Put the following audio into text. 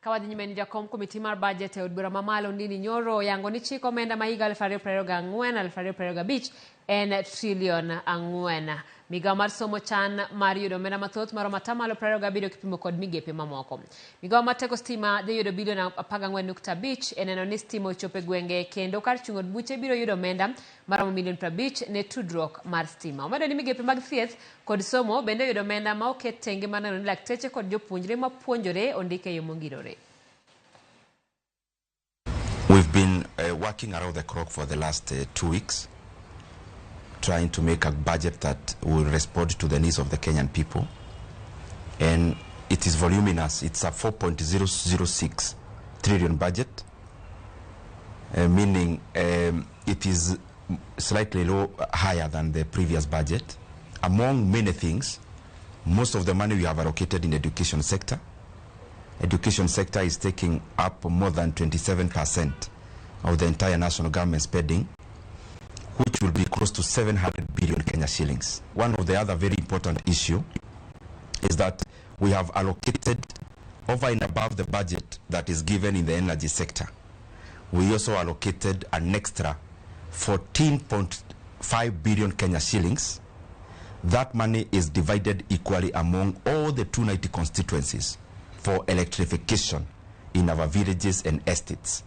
Kawadhi nyime ni jakom komiti mar bajet e od bura mamalo ndini nyoro yango ni chiko omenda ma higa 2024-2025 en $4 trillion. Migao mar somo chan mar yudo omenda mathoth maromo atamalo 27 kipimo kod migepe mamoko. Migao mar teko stima dhi yudo bilion 14.5 e neno ni stima ochopo e gwenge kendo kar chungo od buche biro yudo omenda maromo milion 50 ne tudruok mar stima. Omedo ni migepe mag thieth kod somo bende yudo omenda ma oket tenge mar neno ni lakteche kod jopuonjre mapuonjore ondike e yo mongirore. We've been working around the clock for the last 2 weeks, trying to make a budget that will respond to the needs of the Kenyan people. And it is voluminous. It's a 4.006 trillion budget, meaning it is slightly higher than the previous budget. Among many things, most of the money we have allocated in the education sector. Education sector is taking up more than 27% of the entire national government spending, which will be close to 700 billion Kenya shillings. One of the other very important issue is that we have allocated over and above the budget that is given in the energy sector. We also allocated an extra 14.5 billion Kenya shillings. That money is divided equally among all the 290 constituencies for electrification in our villages and estates.